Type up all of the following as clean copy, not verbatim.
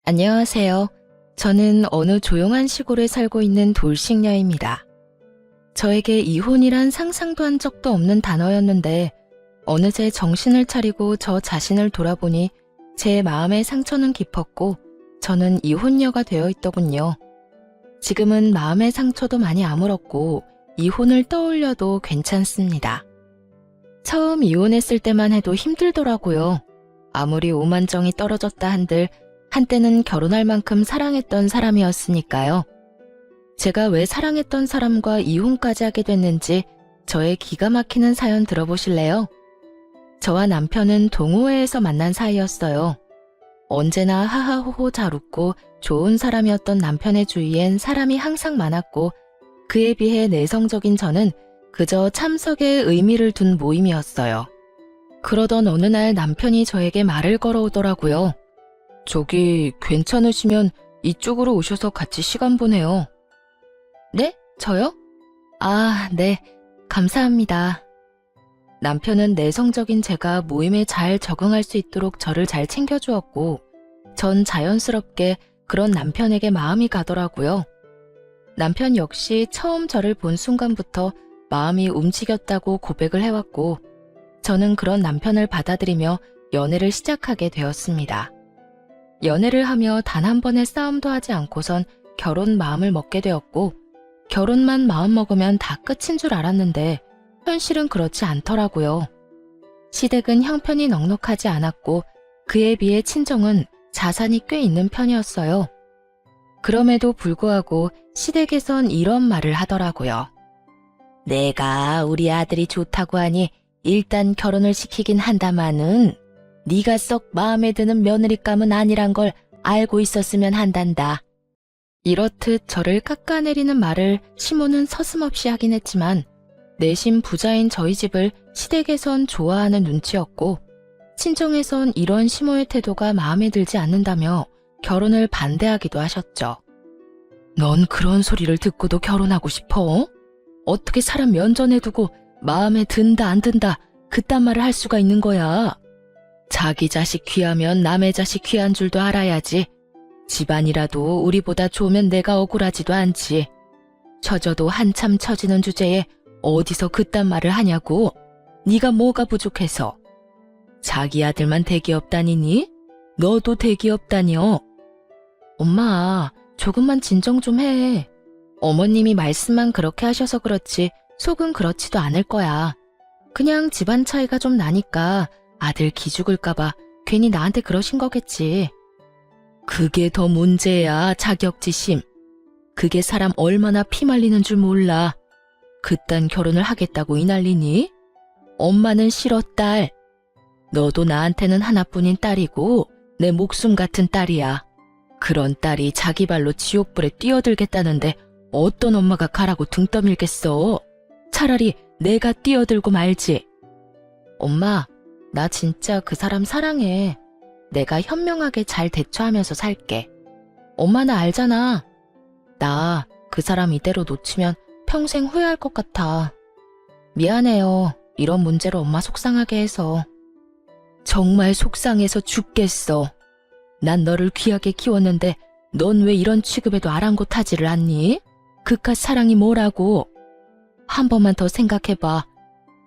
안녕하세요. 저는 어느 조용한 시골에 살고 있는 돌싱녀입니다. 저에게 이혼이란 상상도 한 적도 없는 단어였는데 어느새 정신을 차리고 저 자신을 돌아보니 제 마음의 상처는 깊었고 저는 이혼녀가 되어 있더군요. 지금은 마음의 상처도 많이 아물었고 이혼을 떠올려도 괜찮습니다. 처음 이혼했을 때만 해도 힘들더라고요. 아무리 오만정이 떨어졌다 한들 한때는 결혼할 만큼 사랑했던 사람이었으니까요. 제가 왜 사랑했던 사람과 이혼까지 하게 됐는지 저의 기가 막히는 사연 들어보실래요? 저와 남편은 동호회에서 만난 사이였어요. 언제나 하하호호 잘 웃고 좋은 사람이었던 남편의 주위엔 사람이 항상 많았고 그에 비해 내성적인 저는 그저 참석에 의미를 둔 모임이었어요. 그러던 어느 날 남편이 저에게 말을 걸어오더라고요. 저기 괜찮으시면 이쪽으로 오셔서 같이 시간 보내요. 네? 저요? 아, 네. 감사합니다. 남편은 내성적인 제가 모임에 잘 적응할 수 있도록 저를 잘 챙겨주었고 전 자연스럽게 그런 남편에게 마음이 가더라고요. 남편 역시 처음 저를 본 순간부터 마음이 움직였다고 고백을 해왔고 저는 그런 남편을 받아들이며 연애를 시작하게 되었습니다. 연애를 하며 단 한 번의 싸움도 하지 않고선 결혼 마음을 먹게 되었고 결혼만 마음 먹으면 다 끝인 줄 알았는데 현실은 그렇지 않더라고요. 시댁은 형편이 넉넉하지 않았고 그에 비해 친정은 자산이 꽤 있는 편이었어요. 그럼에도 불구하고 시댁에선 이런 말을 하더라고요. 내가 우리 아들이 좋다고 하니 일단 결혼을 시키긴 한다마는 네가 썩 마음에 드는 며느리감은 아니란 걸 알고 있었으면 한단다. 이렇듯 저를 깎아내리는 말을 시모는 서슴없이 하긴 했지만 내심 부자인 저희 집을 시댁에선 좋아하는 눈치였고 친정에선 이런 시모의 태도가 마음에 들지 않는다며 결혼을 반대하기도 하셨죠. 넌 그런 소리를 듣고도 결혼하고 싶어? 어떻게 사람 면전에 두고 마음에 든다 안 든다 그딴 말을 할 수가 있는 거야? 자기 자식 귀하면 남의 자식 귀한 줄도 알아야지. 집안이라도 우리보다 좋으면 내가 억울하지도 않지. 처져도 한참 처지는 주제에 어디서 그딴 말을 하냐고. 네가 뭐가 부족해서. 자기 아들만 대기업 다니니? 너도 대기업 다녀. 엄마, 조금만 진정 좀 해. 어머님이 말씀만 그렇게 하셔서 그렇지 속은 그렇지도 않을 거야. 그냥 집안 차이가 좀 나니까 아들 기죽을까봐 괜히 나한테 그러신 거겠지. 그게 더 문제야, 자격지심. 그게 사람 얼마나 피말리는 줄 몰라. 그딴 결혼을 하겠다고 이 난리니? 엄마는 싫어, 딸. 너도 나한테는 하나뿐인 딸이고 내 목숨 같은 딸이야. 그런 딸이 자기 발로 지옥불에 뛰어들겠다는데 어떤 엄마가 가라고 등 떠밀겠어. 차라리 내가 뛰어들고 말지. 엄마, 나 진짜 그 사람 사랑해. 내가 현명하게 잘 대처하면서 살게. 엄마는 알잖아. 나 그 사람 이대로 놓치면 평생 후회할 것 같아. 미안해요. 이런 문제로 엄마 속상하게 해서. 정말 속상해서 죽겠어. 난 너를 귀하게 키웠는데 넌 왜 이런 취급에도 아랑곳하지를 않니? 그깟 사랑이 뭐라고. 한 번만 더 생각해봐.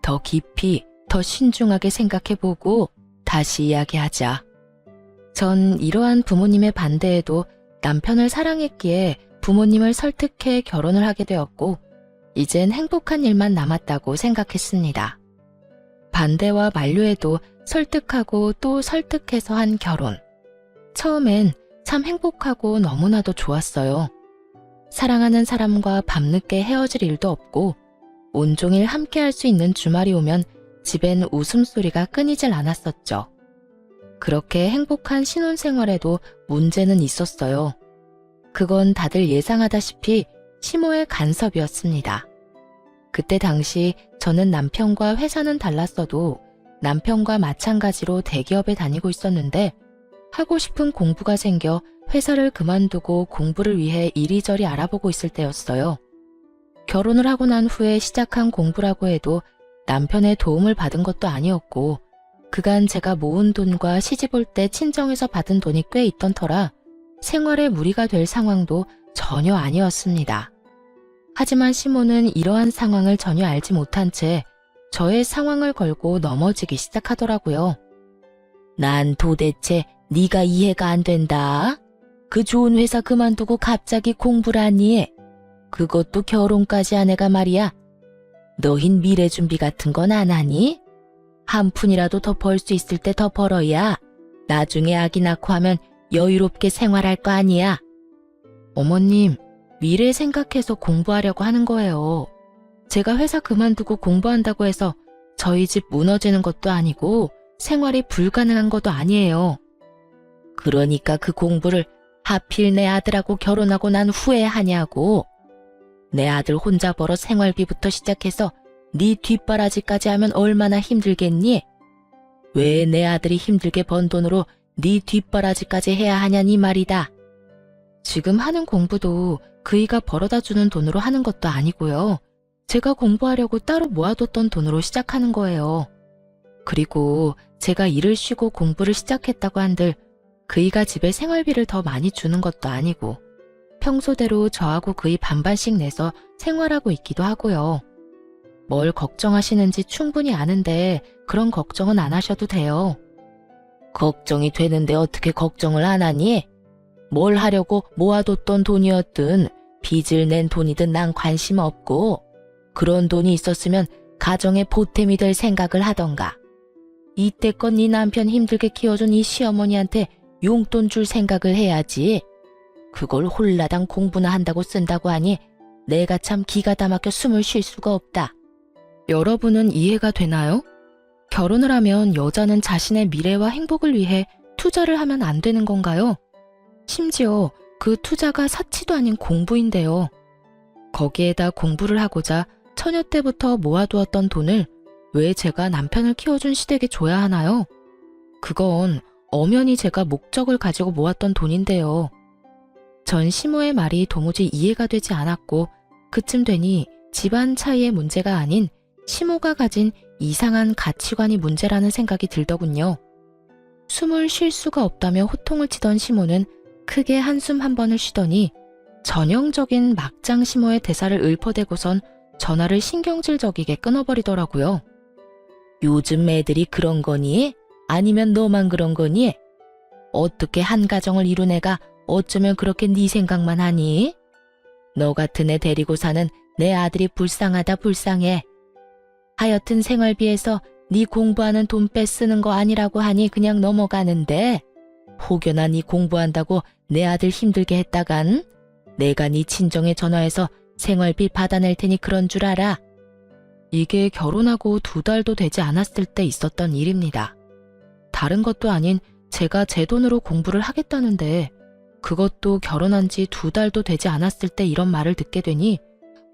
더 깊이 더 신중하게 생각해보고 다시 이야기하자. 전 이러한 부모님의 반대에도 남편을 사랑했기에 부모님을 설득해 결혼을 하게 되었고 이젠 행복한 일만 남았다고 생각했습니다. 반대와 만류에도 설득하고 또 설득해서 한 결혼. 처음엔 참 행복하고 너무나도 좋았어요. 사랑하는 사람과 밤늦게 헤어질 일도 없고 온종일 함께 할 수 있는 주말이 오면 집엔 웃음소리가 끊이질 않았었죠. 그렇게 행복한 신혼생활에도 문제는 있었어요. 그건 다들 예상하다시피 시모의 간섭이었습니다. 그때 당시 저는 남편과 회사는 달랐어도 남편과 마찬가지로 대기업에 다니고 있었는데 하고 싶은 공부가 생겨 회사를 그만두고 공부를 위해 이리저리 알아보고 있을 때였어요. 결혼을 하고 난 후에 시작한 공부라고 해도 남편의 도움을 받은 것도 아니었고 그간 제가 모은 돈과 시집 올 때 친정에서 받은 돈이 꽤 있던 터라 생활에 무리가 될 상황도 전혀 아니었습니다. 하지만 시모는 이러한 상황을 전혀 알지 못한 채 저의 상황을 걸고 넘어지기 시작하더라고요. 난 도대체 네가 이해가 안 된다. 그 좋은 회사 그만두고 갑자기 공부를 하니? 그것도 결혼까지 한 애가 말이야. 너흰 미래 준비 같은 건 안 하니? 한 푼이라도 더 벌 수 있을 때 더 벌어야 나중에 아기 낳고 하면 여유롭게 생활할 거 아니야. 어머님, 미래 생각해서 공부하려고 하는 거예요. 제가 회사 그만두고 공부한다고 해서 저희 집 무너지는 것도 아니고 생활이 불가능한 것도 아니에요. 그러니까 그 공부를 하필 내 아들하고 결혼하고 난 후에 하냐고. 내 아들 혼자 벌어 생활비부터 시작해서 네 뒷바라지까지 하면 얼마나 힘들겠니? 왜 내 아들이 힘들게 번 돈으로 네 뒷바라지까지 해야 하냐니 말이다. 지금 하는 공부도 그이가 벌어다 주는 돈으로 하는 것도 아니고요. 제가 공부하려고 따로 모아뒀던 돈으로 시작하는 거예요. 그리고 제가 일을 쉬고 공부를 시작했다고 한들 그이가 집에 생활비를 더 많이 주는 것도 아니고 평소대로 저하고 그이 반반씩 내서 생활하고 있기도 하고요. 뭘 걱정하시는지 충분히 아는데 그런 걱정은 안 하셔도 돼요. 걱정이 되는데 어떻게 걱정을 안 하니? 뭘 하려고 모아뒀던 돈이었든 빚을 낸 돈이든 난 관심 없고 그런 돈이 있었으면 가정의 보탬이 될 생각을 하던가. 이때껏 네 남편 힘들게 키워준 이 시어머니한테 용돈 줄 생각을 해야지. 그걸 홀라당 공부나 한다고 쓴다고 하니 내가 참 기가 다 막혀 숨을 쉴 수가 없다. 여러분은 이해가 되나요? 결혼을 하면 여자는 자신의 미래와 행복을 위해 투자를 하면 안 되는 건가요? 심지어 그 투자가 사치도 아닌 공부인데요. 거기에다 공부를 하고자 처녀 때부터 모아두었던 돈을 왜 제가 남편을 키워준 시댁에 줘야 하나요? 그건 엄연히 제가 목적을 가지고 모았던 돈인데요. 전 시모의 말이 도무지 이해가 되지 않았고 그쯤 되니 집안 차이의 문제가 아닌 시모가 가진 이상한 가치관이 문제라는 생각이 들더군요. 숨을 쉴 수가 없다며 호통을 치던 시모는 크게 한숨 한 번을 쉬더니 전형적인 막장 시모의 대사를 읊어대고선 전화를 신경질적이게 끊어버리더라고요. 요즘 애들이 그런 거니? 아니면 너만 그런 거니? 어떻게 한 가정을 이룬 애가 어쩌면 그렇게 네 생각만 하니? 너 같은 애 데리고 사는 내 아들이 불쌍하다 불쌍해. 하여튼 생활비에서 네 공부하는 돈 빼쓰는 거 아니라고 하니 그냥 넘어가는데 혹여나 네 공부한다고 내 아들 힘들게 했다간 내가 네 친정에 전화해서 생활비 받아낼 테니 그런 줄 알아. 이게 결혼하고 2달도 되지 않았을 때 있었던 일입니다. 다른 것도 아닌 제가 제 돈으로 공부를 하겠다는데 그것도 결혼한 지 2달도 되지 않았을 때 이런 말을 듣게 되니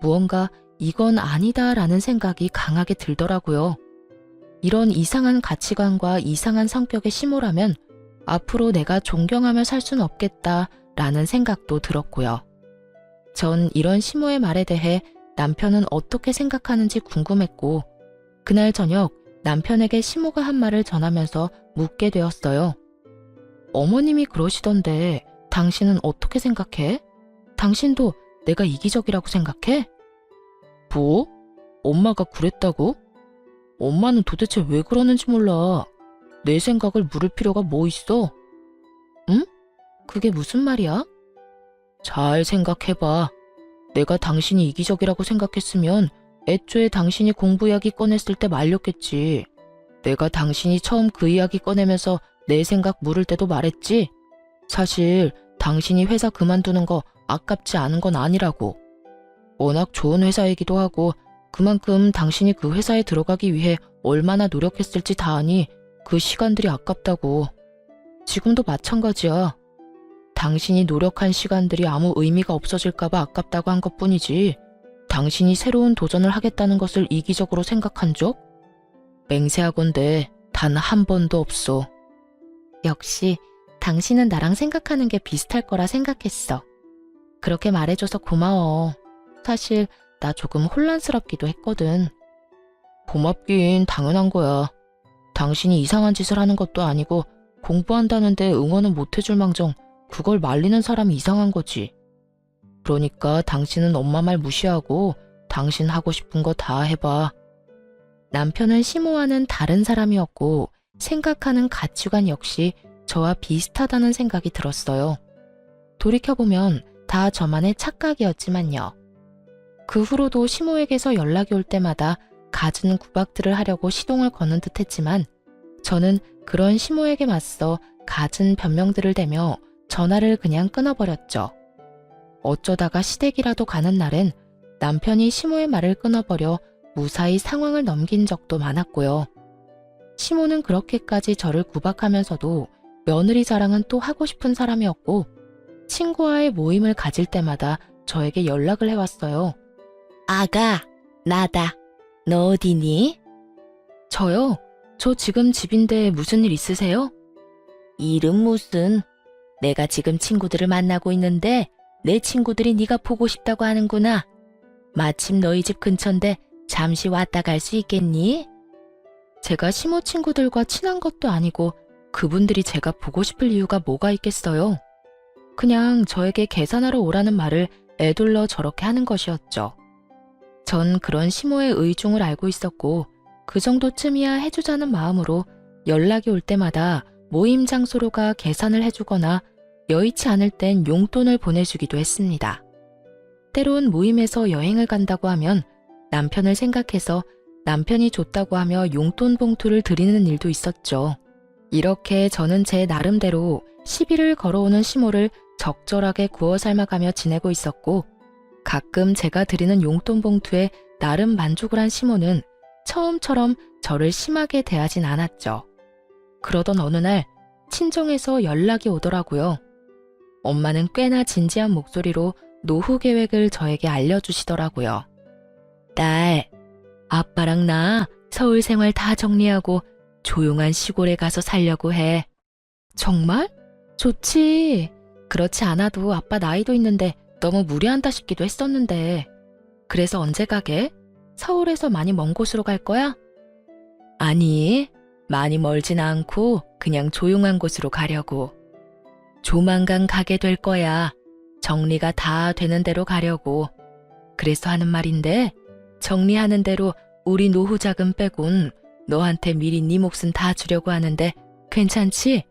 무언가 이건 아니다라는 생각이 강하게 들더라고요. 이런 이상한 가치관과 이상한 성격의 시모라면 앞으로 내가 존경하며 살 순 없겠다라는 생각도 들었고요. 전 이런 시모의 말에 대해 남편은 어떻게 생각하는지 궁금했고 그날 저녁 남편에게 시모가 한 말을 전하면서 묻게 되었어요. 어머님이 그러시던데 당신은 어떻게 생각해? 당신도 내가 이기적이라고 생각해? 뭐? 엄마가 그랬다고? 엄마는 도대체 왜 그러는지 몰라. 내 생각을 물을 필요가 뭐 있어? 응? 그게 무슨 말이야? 잘 생각해봐. 내가 당신이 이기적이라고 생각했으면 애초에 당신이 공부 이야기 꺼냈을 때 말렸겠지. 내가 당신이 처음 그 이야기 꺼내면서 내 생각 물을 때도 말했지. 사실 당신이 회사 그만두는 거 아깝지 않은 건 아니라고. 워낙 좋은 회사이기도 하고 그만큼 당신이 그 회사에 들어가기 위해 얼마나 노력했을지 다 아니 그 시간들이 아깝다고. 지금도 마찬가지야. 당신이 노력한 시간들이 아무 의미가 없어질까봐 아깝다고 한 것뿐이지 당신이 새로운 도전을 하겠다는 것을 이기적으로 생각한 적? 맹세하건대 단 한 번도 없어. 역시 당신은 나랑 생각하는 게 비슷할 거라 생각했어. 그렇게 말해줘서 고마워. 사실 나 조금 혼란스럽기도 했거든. 고맙긴 당연한 거야. 당신이 이상한 짓을 하는 것도 아니고 공부한다는데 응원은 못 해줄 망정 그걸 말리는 사람이 이상한 거지. 그러니까 당신은 엄마 말 무시하고 당신 하고 싶은 거 다 해봐. 남편은 시모와는 다른 사람이었고 생각하는 가치관 역시 저와 비슷하다는 생각이 들었어요. 돌이켜보면 다 저만의 착각이었지만요. 그 후로도 시모에게서 연락이 올 때마다 갖은 구박들을 하려고 시동을 거는 듯 했지만 저는 그런 시모에게 맞서 갖은 변명들을 대며 전화를 그냥 끊어버렸죠. 어쩌다가 시댁이라도 가는 날엔 남편이 시모의 말을 끊어버려 무사히 상황을 넘긴 적도 많았고요. 시모는 그렇게까지 저를 구박하면서도 며느리 자랑은 또 하고 싶은 사람이었고 친구와의 모임을 가질 때마다 저에게 연락을 해왔어요. 아가, 나다. 너 어디니? 저요? 저 지금 집인데 무슨 일 있으세요? 일은 무슨? 내가 지금 친구들을 만나고 있는데 내 친구들이 네가 보고 싶다고 하는구나. 마침 너희 집 근처인데 잠시 왔다 갈 수 있겠니? 제가 시모 친구들과 친한 것도 아니고 그분들이 제가 보고 싶을 이유가 뭐가 있겠어요? 그냥 저에게 계산하러 오라는 말을 애둘러 저렇게 하는 것이었죠. 전 그런 시모의 의중을 알고 있었고 그 정도쯤이야 해주자는 마음으로 연락이 올 때마다 모임 장소로 가 계산을 해주거나 여의치 않을 땐 용돈을 보내주기도 했습니다. 때론 모임에서 여행을 간다고 하면 남편을 생각해서 남편이 줬다고 하며 용돈 봉투를 드리는 일도 있었죠. 이렇게 저는 제 나름대로 시비를 걸어오는 시모를 적절하게 구워 삶아가며 지내고 있었고 가끔 제가 드리는 용돈 봉투에 나름 만족을 한 시모는 처음처럼 저를 심하게 대하진 않았죠. 그러던 어느 날 친정에서 연락이 오더라고요. 엄마는 꽤나 진지한 목소리로 노후 계획을 저에게 알려주시더라고요. 딸, 아빠랑 나 서울 생활 다 정리하고 조용한 시골에 가서 살려고 해. 정말? 좋지. 그렇지 않아도 아빠 나이도 있는데 너무 무리한다 싶기도 했었는데. 그래서 언제 가게? 서울에서 많이 먼 곳으로 갈 거야? 아니, 많이 멀진 않고 그냥 조용한 곳으로 가려고. 조만간 가게 될 거야. 정리가 다 되는 대로 가려고. 그래서 하는 말인데 정리하는 대로 우리 노후 자금 빼곤 너한테 미리 네 몫은 다 주려고 하는데 괜찮지?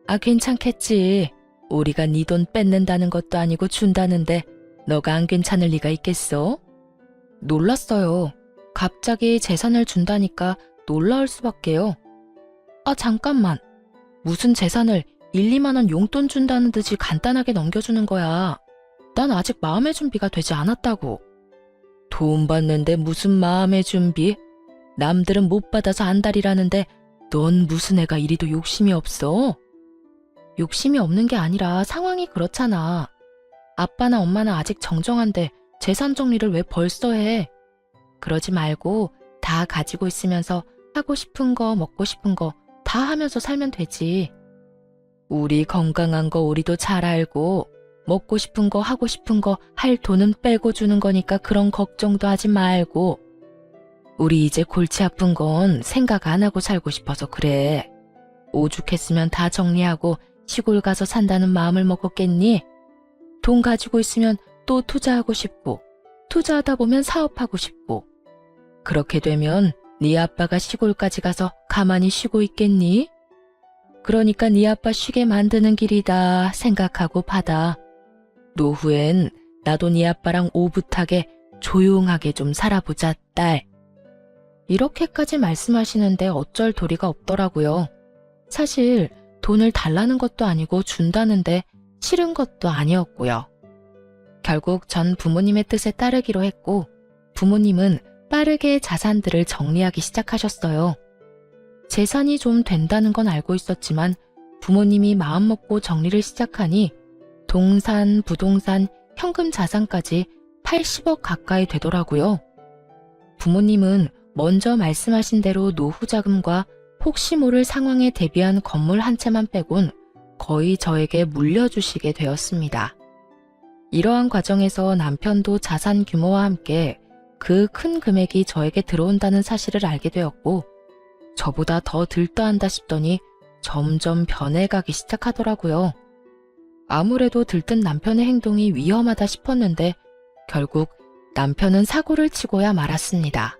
아, 괜찮겠지. 우리가 네 돈 뺏는다는 것도 아니고 준다는데 너가 안 괜찮을 리가 있겠어? 놀랐어요. 갑자기 재산을 준다니까 놀라울 수밖에요. 아, 잠깐만. 무슨 재산을 1, 2만 원 용돈 준다는 듯이 간단하게 넘겨주는 거야. 난 아직 마음의 준비가 되지 않았다고. 돈 받는데 무슨 마음의 준비? 남들은 못 받아서 안달이라는데 넌 무슨 애가 이리도 욕심이 없어? 욕심이 없는 게 아니라 상황이 그렇잖아. 아빠나 엄마는 아직 정정한데 재산 정리를 왜 벌써 해? 그러지 말고 다 가지고 있으면서 하고 싶은 거 먹고 싶은 거 다 하면서 살면 되지. 우리 건강한 거 우리도 잘 알고 먹고 싶은 거 하고 싶은 거 할 돈은 빼고 주는 거니까 그런 걱정도 하지 말고. 우리 이제 골치 아픈 건 생각 안 하고 살고 싶어서 그래. 오죽했으면 다 정리하고 시골 가서 산다는 마음을 먹었겠니? 돈 가지고 있으면 또 투자하고 싶고 투자하다 보면 사업하고 싶고 그렇게 되면 네 아빠가 시골까지 가서 가만히 쉬고 있겠니? 그러니까 네 아빠 쉬게 만드는 길이다 생각하고 받아. 노후엔 나도 네 아빠랑 오붓하게 조용하게 좀 살아보자, 딸. 이렇게까지 말씀하시는데 어쩔 도리가 없더라고요. 사실 돈을 달라는 것도 아니고 준다는데 싫은 것도 아니었고요. 결국 전 부모님의 뜻에 따르기로 했고 부모님은 빠르게 자산들을 정리하기 시작하셨어요. 재산이 좀 된다는 건 알고 있었지만 부모님이 마음먹고 정리를 시작하니 동산, 부동산, 현금 자산까지 80억 가까이 되더라고요. 부모님은 먼저 말씀하신 대로 노후 자금과 혹시 모를 상황에 대비한 건물 한 채만 빼곤 거의 저에게 물려주시게 되었습니다. 이러한 과정에서 남편도 자산 규모와 함께 그 큰 금액이 저에게 들어온다는 사실을 알게 되었고 저보다 더 들떠한다 싶더니 점점 변해가기 시작하더라고요. 아무래도 들뜬 남편의 행동이 위험하다 싶었는데 결국 남편은 사고를 치고야 말았습니다.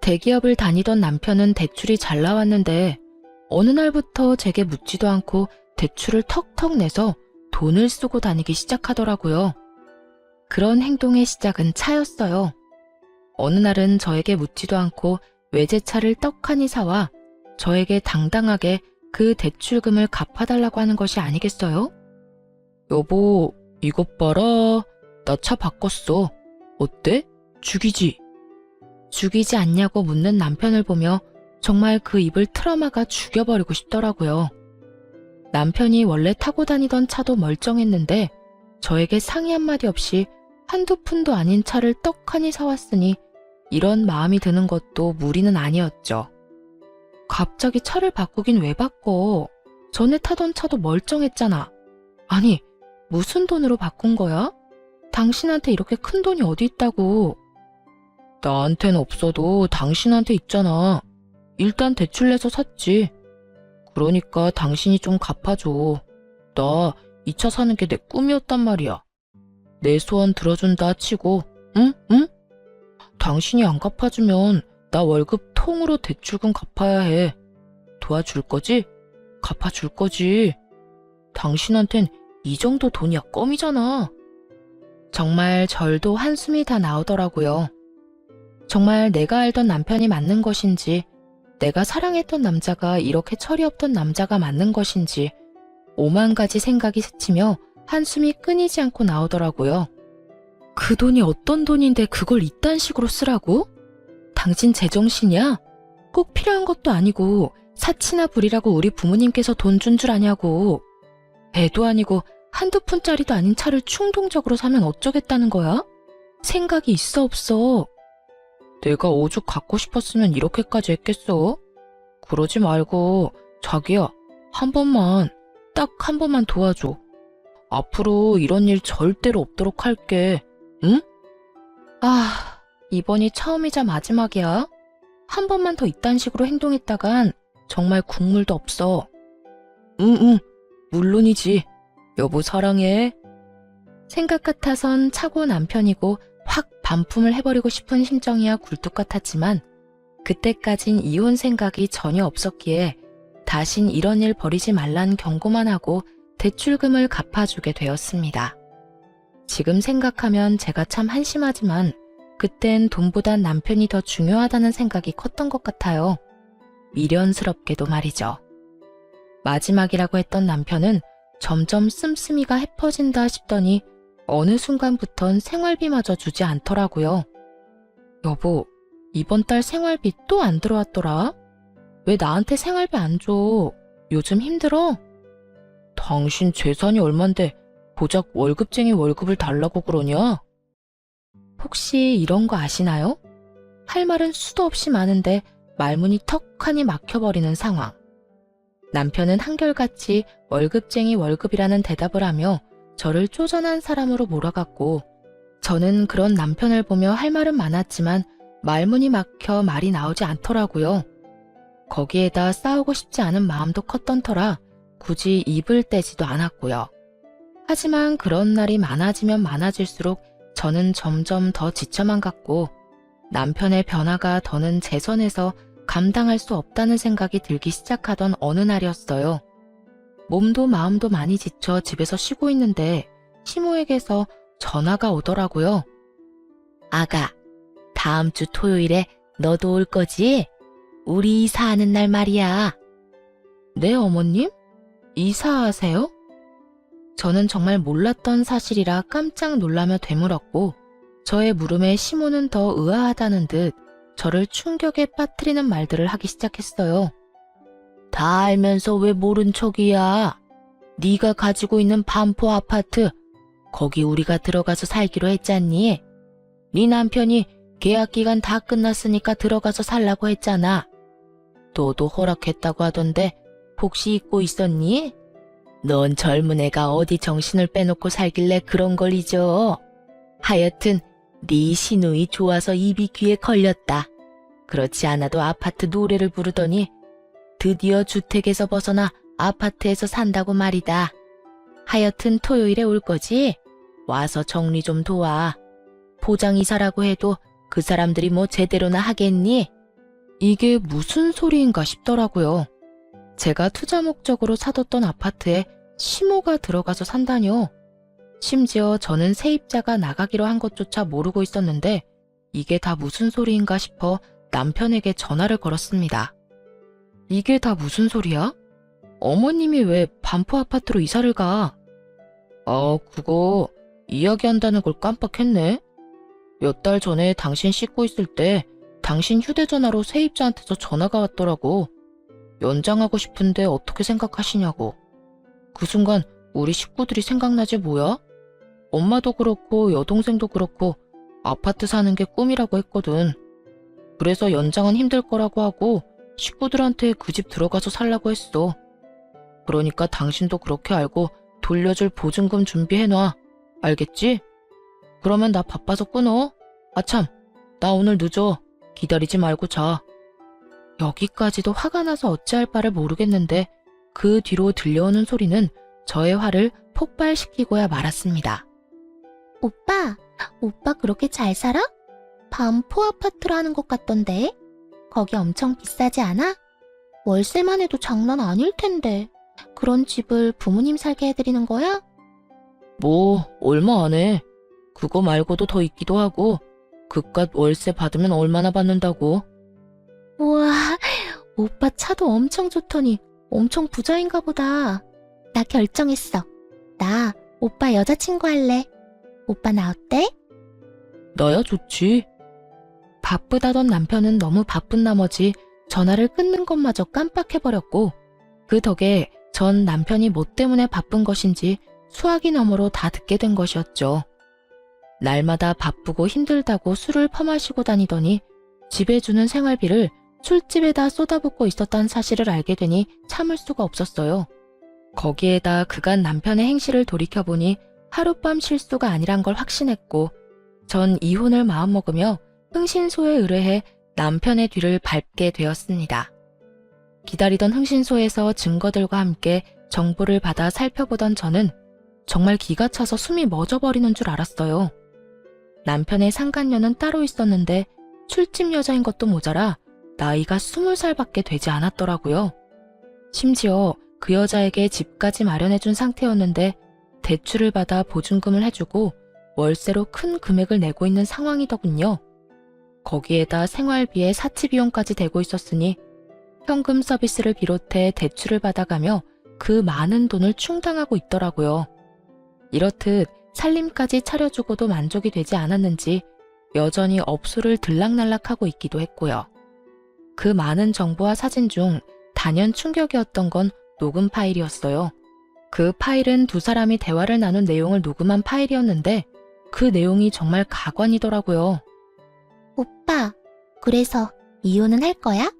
대기업을 다니던 남편은 대출이 잘 나왔는데 어느 날부터 제게 묻지도 않고 대출을 턱턱 내서 돈을 쓰고 다니기 시작하더라고요. 그런 행동의 시작은 차였어요. 어느 날은 저에게 묻지도 않고 외제차를 떡하니 사와 저에게 당당하게 그 대출금을 갚아달라고 하는 것이 아니겠어요? 여보, 이것 봐라. 나 차 바꿨어. 어때? 죽이지? 죽이지 않냐고 묻는 남편을 보며 정말 그 입을 틀어막아 죽여버리고 싶더라고요. 남편이 원래 타고 다니던 차도 멀쩡했는데 저에게 상의 한마디 없이 한두 푼도 아닌 차를 떡하니 사왔으니 이런 마음이 드는 것도 무리는 아니었죠. 갑자기 차를 바꾸긴 왜 바꿔? 전에 타던 차도 멀쩡했잖아. 아니, 무슨 돈으로 바꾼 거야? 당신한테 이렇게 큰 돈이 어디 있다고? 나한텐 없어도 당신한테 있잖아. 일단 대출 내서 샀지. 그러니까 당신이 좀 갚아줘. 나 이 차 사는 게 내 꿈이었단 말이야. 내 소원 들어준다 치고, 응? 응? 당신이 안 갚아주면 나 월급 통으로 대출금 갚아야 해. 도와줄 거지? 갚아줄 거지. 당신한텐 이 정도 돈이야 껌이잖아. 정말 절도 한숨이 다 나오더라고요. 정말 내가 알던 남편이 맞는 것인지, 내가 사랑했던 남자가 이렇게 철이 없던 남자가 맞는 것인지 오만 가지 생각이 스치며 한숨이 끊이지 않고 나오더라고요. 그 돈이 어떤 돈인데 그걸 이딴 식으로 쓰라고? 당신 제정신이야? 꼭 필요한 것도 아니고 사치나 부리라고 우리 부모님께서 돈 준 줄 아냐고. 애도 아니고 한두 푼짜리도 아닌 차를 충동적으로 사면 어쩌겠다는 거야? 생각이 있어 없어? 내가 오죽 갖고 싶었으면 이렇게까지 했겠어? 그러지 말고 자기야, 한 번만, 딱 한 번만 도와줘. 앞으로 이런 일 절대로 없도록 할게. 응? 아, 이번이 처음이자 마지막이야. 한 번만 더 이딴 식으로 행동했다간 정말 국물도 없어. 응, 물론이지. 여보 사랑해. 생각 같아선 차고 남편이고 확 반품을 해버리고 싶은 심정이야 굴뚝 같았지만 그때까진 이혼 생각이 전혀 없었기에 다신 이런 일 벌이지 말란 경고만 하고 대출금을 갚아주게 되었습니다. 지금 생각하면 제가 참 한심하지만 그땐 돈보단 남편이 더 중요하다는 생각이 컸던 것 같아요. 미련스럽게도 말이죠. 마지막이라고 했던 남편은 점점 씀씀이가 해퍼진다 싶더니 어느 순간부턴 생활비마저 주지 않더라고요. 여보, 이번 달 생활비 또 안 들어왔더라? 왜 나한테 생활비 안 줘? 요즘 힘들어? 당신 재산이 얼만데 고작 월급쟁이 월급을 달라고 그러냐? 혹시 이런 거 아시나요? 할 말은 수도 없이 많은데 말문이 턱하니 막혀버리는 상황. 남편은 한결같이 월급쟁이 월급이라는 대답을 하며 저를 쪼잔한 사람으로 몰아갔고 저는 그런 남편을 보며 할 말은 많았지만 말문이 막혀 말이 나오지 않더라고요. 거기에다 싸우고 싶지 않은 마음도 컸던 터라 굳이 입을 떼지도 않았고요. 하지만 그런 날이 많아지면 많아질수록 저는 점점 더 지쳐만 갔고 남편의 변화가 더는 제 선에서 감당할 수 없다는 생각이 들기 시작하던 어느 날이었어요. 몸도 마음도 많이 지쳐 집에서 쉬고 있는데 시모에게서 전화가 오더라고요. 아가, 다음 주 토요일에 너도 올 거지? 우리 이사하는 날 말이야. 네, 어머님? 이사하세요? 저는 정말 몰랐던 사실이라 깜짝 놀라며 되물었고 저의 물음에 시모는 더 의아하다는 듯 저를 충격에 빠뜨리는 말들을 하기 시작했어요. 다 알면서 왜 모른 척이야? 네가 가지고 있는 반포 아파트, 거기 우리가 들어가서 살기로 했잖니? 네 남편이 계약 기간 다 끝났으니까 들어가서 살라고 했잖아. 너도 허락했다고 하던데 혹시 잊고 있었니? 넌 젊은 애가 어디 정신을 빼놓고 살길래 그런 걸 잊어. 하여튼 네 시누이 좋아서 입이 귀에 걸렸다. 그렇지 않아도 아파트 노래를 부르더니 드디어 주택에서 벗어나 아파트에서 산다고 말이다. 하여튼 토요일에 올 거지? 와서 정리 좀 도와. 포장 이사라고 해도 그 사람들이 뭐 제대로나 하겠니? 이게 무슨 소리인가 싶더라고요. 제가 투자 목적으로 사뒀던 아파트에 시모가 들어가서 산다뇨. 심지어 저는 세입자가 나가기로 한 것조차 모르고 있었는데 이게 다 무슨 소리인가 싶어 남편에게 전화를 걸었습니다. 이게 다 무슨 소리야? 어머님이 왜 반포 아파트로 이사를 가? 그거 이야기한다는 걸 깜빡했네. 몇 달 전에 당신 씻고 있을 때 당신 휴대전화로 세입자한테서 전화가 왔더라고. 연장하고 싶은데 어떻게 생각하시냐고. 그 순간 우리 식구들이 생각나지 뭐야? 엄마도 그렇고 여동생도 그렇고 아파트 사는 게 꿈이라고 했거든. 그래서 연장은 힘들 거라고 하고 식구들한테 그 집 들어가서 살라고 했어. 그러니까 당신도 그렇게 알고 돌려줄 보증금 준비해놔. 알겠지? 그러면 나 바빠서 끊어. 아참, 나 오늘 늦어. 기다리지 말고 자. 여기까지도 화가 나서 어찌할 바를 모르겠는데 그 뒤로 들려오는 소리는 저의 화를 폭발시키고야 말았습니다. 오빠 그렇게 잘 살아? 반포 아파트라는 것 같던데. 거기 엄청 비싸지 않아? 월세만 해도 장난 아닐 텐데. 그런 집을 부모님 살게 해드리는 거야? 뭐 얼마 안 해. 그거 말고도 더 있기도 하고 그깟 월세 받으면 얼마나 받는다고. 우와, 오빠 차도 엄청 좋더니 엄청 부자인가 보다. 나 결정했어. 나 오빠 여자친구 할래. 오빠 나 어때? 나야 좋지. 바쁘다던 남편은 너무 바쁜 나머지 전화를 끊는 것마저 깜빡해버렸고 그 덕에 전 남편이 뭐 때문에 바쁜 것인지 수화기 너머로 다 듣게 된 것이었죠. 날마다 바쁘고 힘들다고 술을 퍼마시고 다니더니 집에 주는 생활비를 술집에다 쏟아붓고 있었다는 사실을 알게 되니 참을 수가 없었어요. 거기에다 그간 남편의 행실을 돌이켜보니 하룻밤 실수가 아니란 걸 확신했고 전 이혼을 마음먹으며 흥신소에 의뢰해 남편의 뒤를 밟게 되었습니다. 기다리던 흥신소에서 증거들과 함께 정보를 받아 살펴보던 저는 정말 기가 차서 숨이 멎어버리는 줄 알았어요. 남편의 상간녀는 따로 있었는데 술집 여자인 것도 모자라 나이가 20살밖에 되지 않았더라고요. 심지어 그 여자에게 집까지 마련해준 상태였는데 대출을 받아 보증금을 해주고 월세로 큰 금액을 내고 있는 상황이더군요. 거기에다 생활비에 사치비용까지 대고 있었으니 현금 서비스를 비롯해 대출을 받아가며 그 많은 돈을 충당하고 있더라고요. 이렇듯 살림까지 차려주고도 만족이 되지 않았는지 여전히 업소를 들락날락하고 있기도 했고요. 그 많은 정보와 사진 중 단연 충격이었던 건 녹음 파일이었어요. 그 파일은 두 사람이 대화를 나눈 내용을 녹음한 파일이었는데 그 내용이 정말 가관이더라고요. 오빠, 그래서 이혼은 할 거야?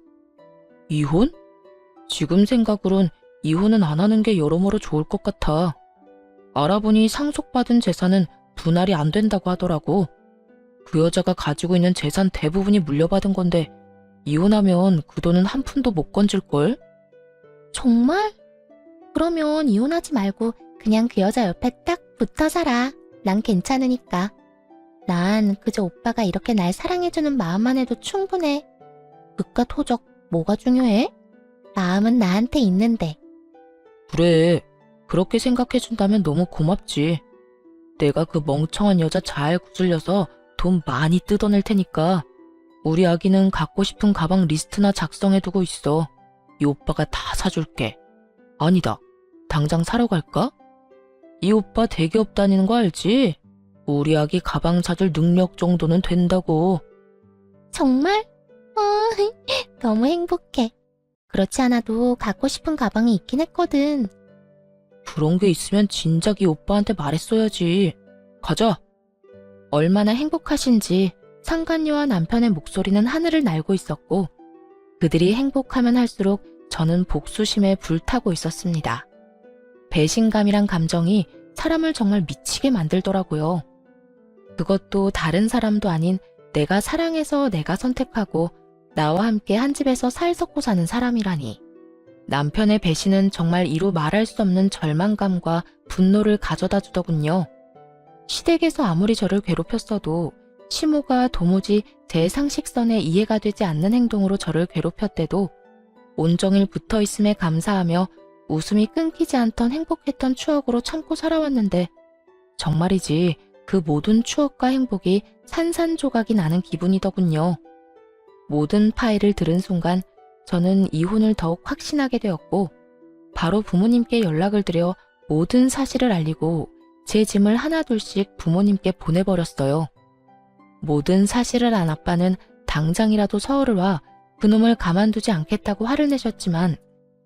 이혼? 지금 생각으론 이혼은 안 하는 게 여러모로 좋을 것 같아. 알아보니 상속받은 재산은 분할이 안 된다고 하더라고. 그 여자가 가지고 있는 재산 대부분이 물려받은 건데 이혼하면 그 돈은 한 푼도 못 건질걸? 정말? 그러면 이혼하지 말고 그냥 그 여자 옆에 딱 붙어 살아. 난 괜찮으니까. 난 그저 오빠가 이렇게 날 사랑해주는 마음만 해도 충분해. 그깟 호적 뭐가 중요해? 마음은 나한테 있는데. 그래, 그렇게 생각해준다면 너무 고맙지. 내가 그 멍청한 여자 잘 구슬려서 돈 많이 뜯어낼 테니까 우리 아기는 갖고 싶은 가방 리스트나 작성해두고 있어. 이 오빠가 다 사줄게. 아니다, 당장 사러 갈까? 이 오빠 대기업 다니는 거 알지? 우리 아기 가방 사줄 능력 정도는 된다고. 정말? 너무 행복해. 그렇지 않아도 갖고 싶은 가방이 있긴 했거든. 그런 게 있으면 진작 이 오빠한테 말했어야지. 가자. 얼마나 행복하신지 상간녀와 남편의 목소리는 하늘을 날고 있었고 그들이 행복하면 할수록 저는 복수심에 불타고 있었습니다. 배신감이란 감정이 사람을 정말 미치게 만들더라고요. 그것도 다른 사람도 아닌 내가 사랑해서 내가 선택하고 나와 함께 한 집에서 살 섞고 사는 사람이라니. 남편의 배신은 정말 이루 말할 수 없는 절망감과 분노를 가져다 주더군요. 시댁에서 아무리 저를 괴롭혔어도 시모가 도무지 제 상식선에 이해가 되지 않는 행동으로 저를 괴롭혔대도 온종일 붙어있음에 감사하며 웃음이 끊기지 않던 행복했던 추억으로 참고 살아왔는데 정말이지 그 모든 추억과 행복이 산산조각이 나는 기분이더군요. 모든 파일을 들은 순간 저는 이혼을 더욱 확신하게 되었고 바로 부모님께 연락을 드려 모든 사실을 알리고 제 짐을 하나둘씩 부모님께 보내버렸어요. 모든 사실을 안 아빠는 당장이라도 서울을 와 그놈을 가만두지 않겠다고 화를 내셨지만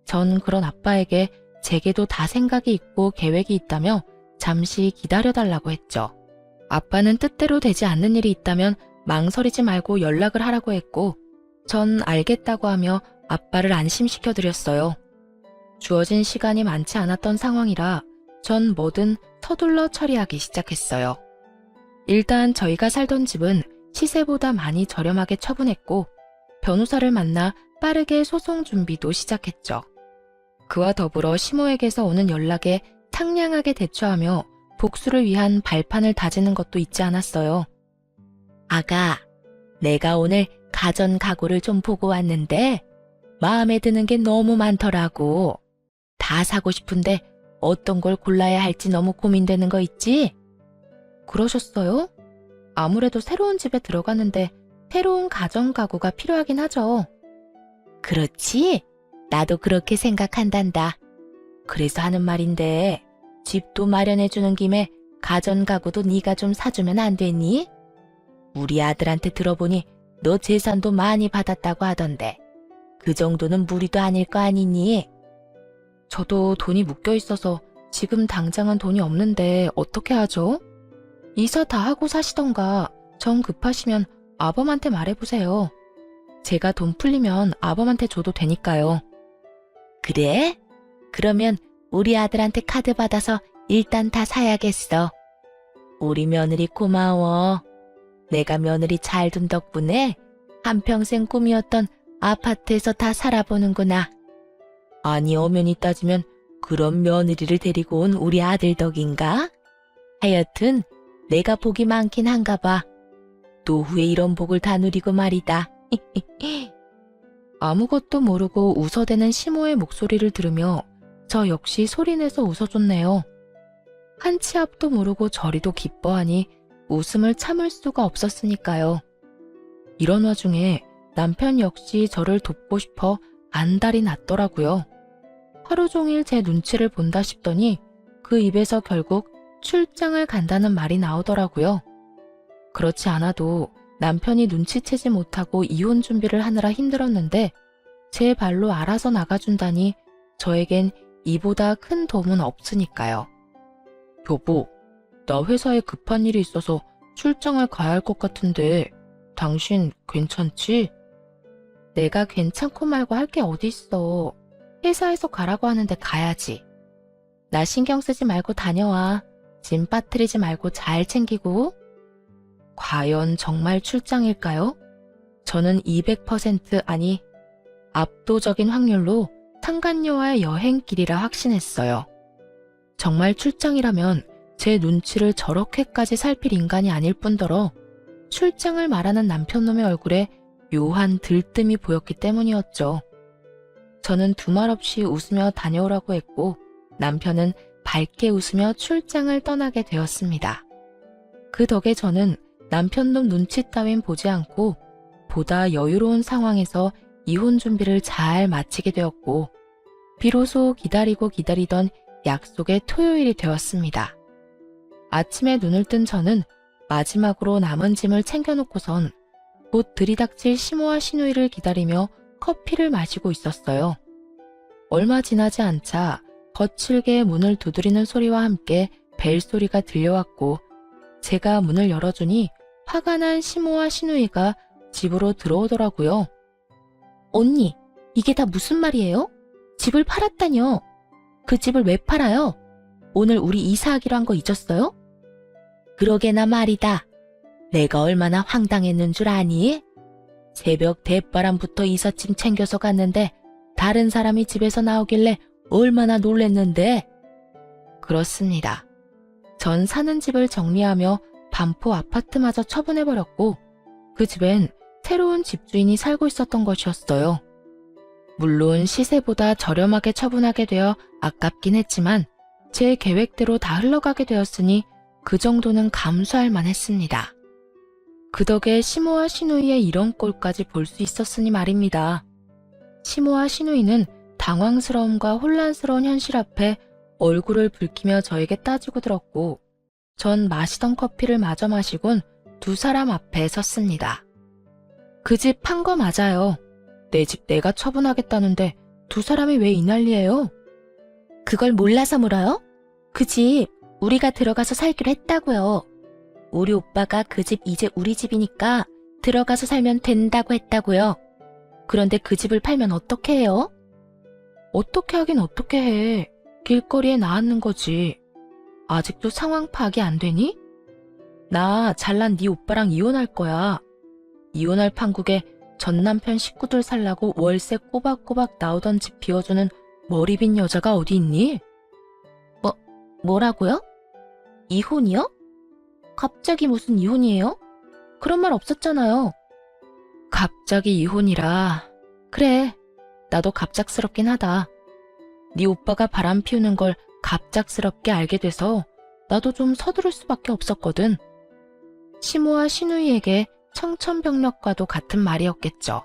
전 그런 아빠에게 제게도 다 생각이 있고 계획이 있다며 잠시 기다려달라고 했죠. 아빠는 뜻대로 되지 않는 일이 있다면 망설이지 말고 연락을 하라고 했고 전 알겠다고 하며 아빠를 안심시켜드렸어요. 주어진 시간이 많지 않았던 상황이라 전 뭐든 서둘러 처리하기 시작했어요. 일단 저희가 살던 집은 시세보다 많이 저렴하게 처분했고 변호사를 만나 빠르게 소송 준비도 시작했죠. 그와 더불어 시모에게서 오는 연락에 상냥하게 대처하며 복수를 위한 발판을 다지는 것도 잊지 않았어요. 아가, 내가 오늘 가전 가구를 좀 보고 왔는데 마음에 드는 게 너무 많더라고. 다 사고 싶은데 어떤 걸 골라야 할지 너무 고민되는 거 있지? 그러셨어요? 아무래도 새로운 집에 들어가는데 새로운 가전 가구가 필요하긴 하죠. 그렇지? 나도 그렇게 생각한단다. 그래서 하는 말인데 집도 마련해주는 김에 가전 가구도 네가 좀 사주면 안 되니? 우리 아들한테 들어보니 너 재산도 많이 받았다고 하던데 그 정도는 무리도 아닐 거 아니니? 저도 돈이 묶여 있어서 지금 당장은 돈이 없는데 어떻게 하죠? 이사 다 하고 사시던가 정 급하시면 아범한테 말해보세요. 제가 돈 풀리면 아범한테 줘도 되니까요. 그래? 그러면 우리 아들한테 카드 받아서 일단 다 사야겠어. 우리 며느리 고마워. 내가 며느리 잘 둔 덕분에 한평생 꿈이었던 아파트에서 다 살아보는구나. 아니 엄연히 따지면 그런 며느리를 데리고 온 우리 아들 덕인가? 하여튼 내가 복이 많긴 한가 봐. 노후에 이런 복을 다 누리고 말이다. 아무것도 모르고 웃어대는 시모의 목소리를 들으며 저 역시 소리내서 웃어줬네요. 한 치 앞도 모르고 저리도 기뻐하니 웃음을 참을 수가 없었으니까요. 이런 와중에 남편 역시 저를 돕고 싶어 안달이 났더라고요. 하루 종일 제 눈치를 본다 싶더니 그 입에서 결국 출장을 간다는 말이 나오더라고요. 그렇지 않아도 남편이 눈치채지 못하고 이혼 준비를 하느라 힘들었는데 제 발로 알아서 나가준다니 저에겐 이보다 큰 도움은 없으니까요. 여보, 나 회사에 급한 일이 있어서 출장을 가야 할 것 같은데 당신 괜찮지? 내가 괜찮고 말고 할 게 어디 있어. 회사에서 가라고 하는데 가야지. 나 신경 쓰지 말고 다녀와. 짐 빠뜨리지 말고 잘 챙기고. 과연 정말 출장일까요? 저는 200% 아니 압도적인 확률로 상간녀와의 여행길이라 확신했어요. 정말 출장이라면 제 눈치를 저렇게까지 살필 인간이 아닐 뿐더러 출장을 말하는 남편놈의 얼굴에 묘한 들뜸이 보였기 때문이었죠. 저는 두말 없이 웃으며 다녀오라고 했고 남편은 밝게 웃으며 출장을 떠나게 되었습니다. 그 덕에 저는 남편놈 눈치 따윈 보지 않고 보다 여유로운 상황에서 이혼 준비를 잘 마치게 되었고 비로소 기다리고 기다리던 약속의 토요일이 되었습니다. 아침에 눈을 뜬 저는 마지막으로 남은 짐을 챙겨놓고선 곧 들이닥칠 시모와 시누이를 기다리며 커피를 마시고 있었어요. 얼마 지나지 않자 거칠게 문을 두드리는 소리와 함께 벨소리가 들려왔고 제가 문을 열어주니 화가 난 시모와 시누이가 집으로 들어오더라고요. 언니, 이게 다 무슨 말이에요? 집을 팔았다뇨. 그 집을 왜 팔아요? 오늘 우리 이사하기로 한 거 잊었어요? 그러게나 말이다. 내가 얼마나 황당했는 줄 아니? 새벽 대바람부터 이삿짐 챙겨서 갔는데 다른 사람이 집에서 나오길래 얼마나 놀랬는데. 그렇습니다. 전 사는 집을 정리하며 반포 아파트마저 처분해버렸고 그 집엔 새로운 집주인이 살고 있었던 것이었어요. 물론 시세보다 저렴하게 처분하게 되어 아깝긴 했지만 제 계획대로 다 흘러가게 되었으니 그 정도는 감수할 만했습니다. 그 덕에 시모와 시누이의 이런 꼴까지 볼 수 있었으니 말입니다. 시모와 시누이는 당황스러움과 혼란스러운 현실 앞에 얼굴을 붉히며 저에게 따지고 들었고 전 마시던 커피를 마저 마시곤 두 사람 앞에 섰습니다. 그 집 판 거 맞아요. 내 집 내가 처분하겠다는데 두 사람이 왜 이 난리예요? 그걸 몰라서 물어요? 그 집 우리가 들어가서 살기로 했다고요. 우리 오빠가 그 집 이제 우리 집이니까 들어가서 살면 된다고 했다고요. 그런데 그 집을 팔면 어떻게 해요? 어떻게 하긴 어떻게 해. 길거리에 나앉는 거지. 아직도 상황 파악이 안 되니? 나 잘난 네 오빠랑 이혼할 거야. 이혼할 판국에 전 남편 식구들 살라고 월세 꼬박꼬박 나오던 집 비워주는 머리 빈 여자가 어디 있니? 뭐라고요? 이혼이요? 갑자기 무슨 이혼이에요? 그런 말 없었잖아요. 갑자기 이혼이라. 그래, 나도 갑작스럽긴 하다. 네 오빠가 바람 피우는 걸 갑작스럽게 알게 돼서 나도 좀 서두를 수밖에 없었거든. 시모와 시누이에게 청천벽력과도 같은 말이었겠죠.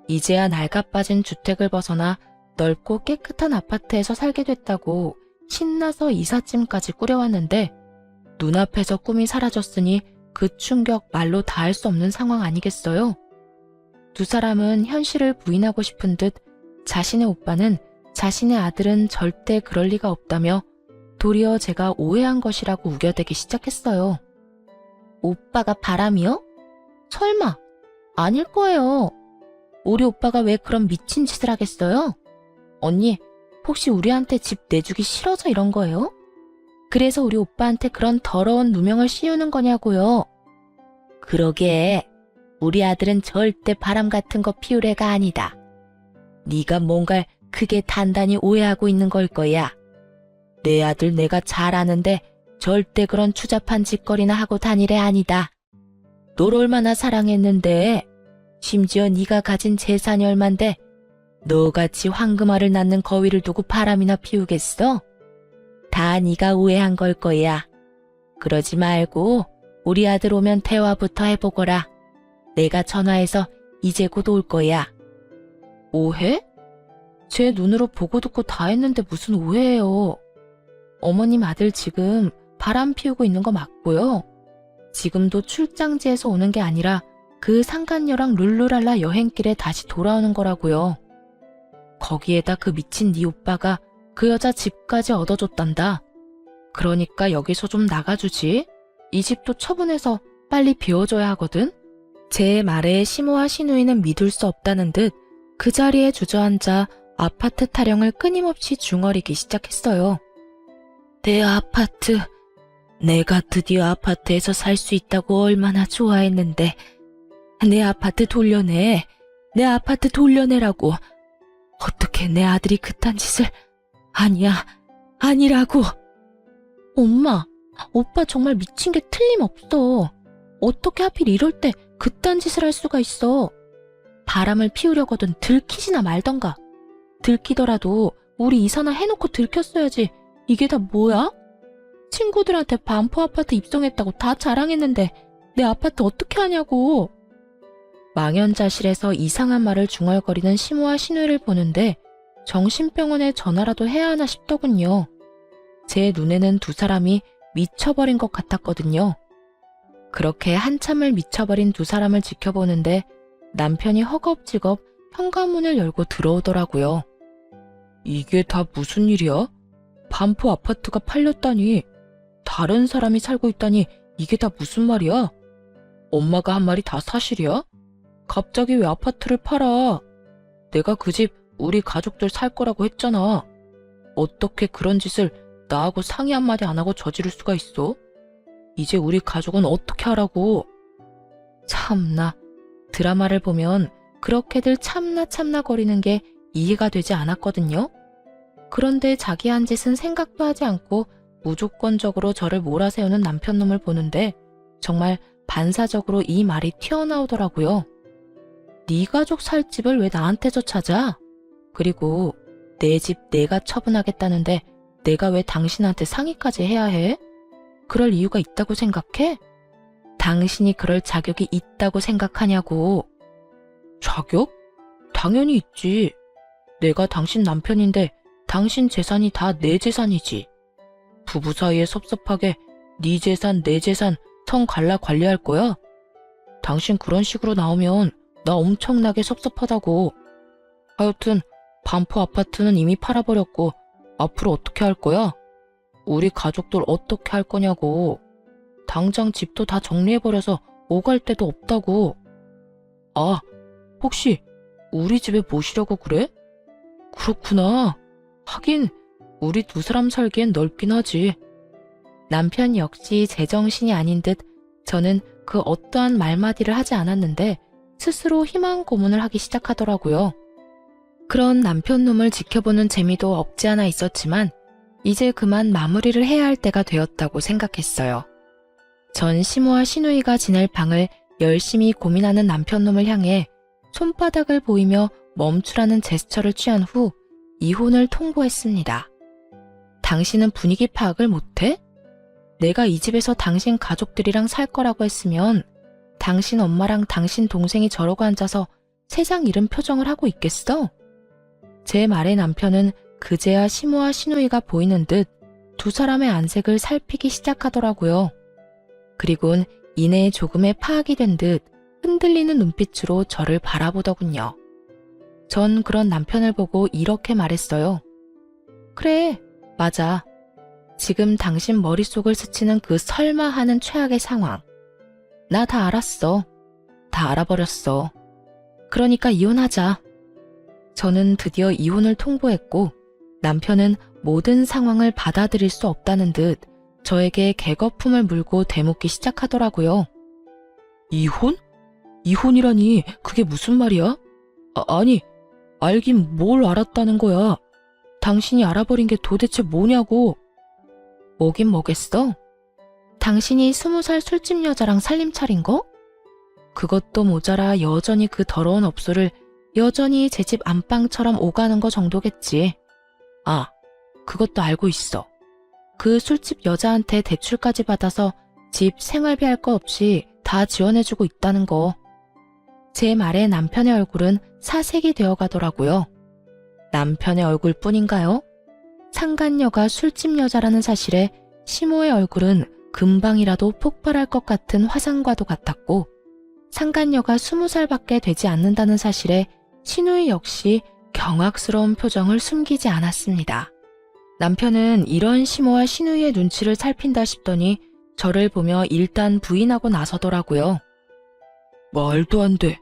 이제야 낡아빠진 주택을 벗어나 넓고 깨끗한 아파트에서 살게 됐다고 신나서 이삿짐까지 꾸려왔는데 눈앞에서 꿈이 사라졌으니 그 충격 말로 다 할 수 없는 상황 아니겠어요? 두 사람은 현실을 부인하고 싶은 듯 자신의 오빠는 자신의 아들은 절대 그럴 리가 없다며 도리어 제가 오해한 것이라고 우겨대기 시작했어요. 오빠가 바람이요? 설마 아닐 거예요. 우리 오빠가 왜 그런 미친 짓을 하겠어요? 언니, 혹시 우리한테 집 내주기 싫어서 이런 거예요? 그래서 우리 오빠한테 그런 더러운 누명을 씌우는 거냐고요. 그러게, 우리 아들은 절대 바람 같은 거 피울 애가 아니다. 네가 뭔가 크게 단단히 오해하고 있는 걸 거야. 내 아들 내가 잘 아는데 절대 그런 추잡한 짓거리나 하고 다닐 애 아니다. 널 얼마나 사랑했는데, 심지어 네가 가진 재산이 얼만데 너같이 황금알을 낳는 거위를 두고 바람이나 피우겠어? 다 네가 오해한 걸 거야. 그러지 말고 우리 아들 오면 대화부터 해보거라. 내가 전화해서 이제 곧 올 거야. 오해? 제 눈으로 보고 듣고 다 했는데 무슨 오해예요. 어머님 아들 지금 바람 피우고 있는 거 맞고요. 지금도 출장지에서 오는 게 아니라 그 상간녀랑 룰루랄라 여행길에 다시 돌아오는 거라고요. 거기에다 그 미친 네 오빠가 그 여자 집까지 얻어줬단다. 그러니까 여기서 좀 나가주지. 이 집도 처분해서 빨리 비워줘야 하거든. 제 말에 시모와 시누이는 믿을 수 없다는 듯 그 자리에 주저앉아 아파트 타령을 끊임없이 중얼이기 시작했어요. 내 아파트, 내가 드디어 아파트에서 살 수 있다고 얼마나 좋아했는데 내 아파트 돌려내, 내 아파트 돌려내라고. 어떻게 내 아들이 그딴 짓을... 아니야, 아니라고. 엄마, 오빠 정말 미친 게 틀림없어. 어떻게 하필 이럴 때 그딴 짓을 할 수가 있어. 바람을 피우려거든 들키지나 말던가. 들키더라도 우리 이사나 해놓고 들켰어야지. 이게 다 뭐야? 친구들한테 반포 아파트 입성했다고 다 자랑했는데 내 아파트 어떻게 하냐고. 망연자실해서 이상한 말을 중얼거리는 시모와 시누이를 보는데 정신병원에 전화라도 해야 하나 싶더군요. 제 눈에는 두 사람이 미쳐버린 것 같았거든요. 그렇게 한참을 미쳐버린 두 사람을 지켜보는데 남편이 허겁지겁 현관문을 열고 들어오더라고요. 이게 다 무슨 일이야? 반포 아파트가 팔렸다니, 다른 사람이 살고 있다니 이게 다 무슨 말이야? 엄마가 한 말이 다 사실이야? 갑자기 왜 아파트를 팔아? 내가 그 집 우리 가족들 살 거라고 했잖아. 어떻게 그런 짓을 나하고 상의 한마디 안 하고 저지를 수가 있어? 이제 우리 가족은 어떻게 하라고? 참나, 드라마를 보면 그렇게들 참나 거리는 게 이해가 되지 않았거든요. 그런데 자기 한 짓은 생각도 하지 않고 무조건적으로 저를 몰아세우는 남편놈을 보는데 정말 반사적으로 이 말이 튀어나오더라고요. 네 가족 살 집을 왜 나한테서 찾아? 그리고 내 집 내가 처분하겠다는데 내가 왜 당신한테 상의까지 해야 해? 그럴 이유가 있다고 생각해? 당신이 그럴 자격이 있다고 생각하냐고. 자격? 당연히 있지. 내가 당신 남편인데 당신 재산이 다 내 재산이지. 부부 사이에 섭섭하게 네 재산, 내 재산 성 갈라 관리할 거야? 당신 그런 식으로 나오면 나 엄청나게 섭섭하다고. 하여튼 반포 아파트는 이미 팔아버렸고 앞으로 어떻게 할 거야? 우리 가족들 어떻게 할 거냐고. 당장 집도 다 정리해버려서 오갈 데도 없다고. 아, 혹시 우리 집에 모시려고 그래? 그렇구나. 하긴 우리 두 사람 살기엔 넓긴 하지. 남편 역시 제정신이 아닌 듯 저는 그 어떠한 말마디를 하지 않았는데 스스로 희망 고문을 하기 시작하더라고요. 그런 남편놈을 지켜보는 재미도 없지 않아 있었지만 이제 그만 마무리를 해야 할 때가 되었다고 생각했어요. 전 시모와 시누이가 지낼 방을 열심히 고민하는 남편놈을 향해 손바닥을 보이며 멈추라는 제스처를 취한 후 이혼을 통보했습니다. 당신은 분위기 파악을 못해? 내가 이 집에서 당신 가족들이랑 살 거라고 했으면 당신 엄마랑 당신 동생이 저러고 앉아서 세상 잃은 표정을 하고 있겠어? 제 말에 남편은 그제야 시모와 시누이가 보이는 듯 두 사람의 안색을 살피기 시작하더라고요. 그리곤 이내에 조금의 파악이 된 듯 흔들리는 눈빛으로 저를 바라보더군요. 전 그런 남편을 보고 이렇게 말했어요. 그래, 맞아. 지금 당신 머릿속을 스치는 그 설마 하는 최악의 상황. 나 다 알았어. 다 알아버렸어. 그러니까 이혼하자. 저는 드디어 이혼을 통보했고 남편은 모든 상황을 받아들일 수 없다는 듯 저에게 개거품을 물고 대묻기 시작하더라고요. 이혼? 이혼이라니 그게 무슨 말이야? 아니, 알긴 뭘 알았다는 거야. 당신이 알아버린 게 도대체 뭐냐고. 뭐긴 뭐겠어? 당신이 20살 술집 여자랑 살림 차린 거? 그것도 모자라 여전히 그 더러운 업소를 여전히 제 집 안방처럼 오가는 거 정도겠지. 아, 그것도 알고 있어. 그 술집 여자한테 대출까지 받아서 집 생활비 할 거 없이 다 지원해주고 있다는 거. 제 말에 남편의 얼굴은 사색이 되어 가더라고요. 남편의 얼굴뿐인가요? 상간녀가 술집 여자라는 사실에 시모의 얼굴은 금방이라도 폭발할 것 같은 화상과도 같았고 상간녀가 20살밖에 되지 않는다는 사실에 시누이 역시 경악스러운 표정을 숨기지 않았습니다. 남편은 이런 시모와 시누이의 눈치를 살핀다 싶더니 저를 보며 일단 부인하고 나서더라고요. 말도 안 돼.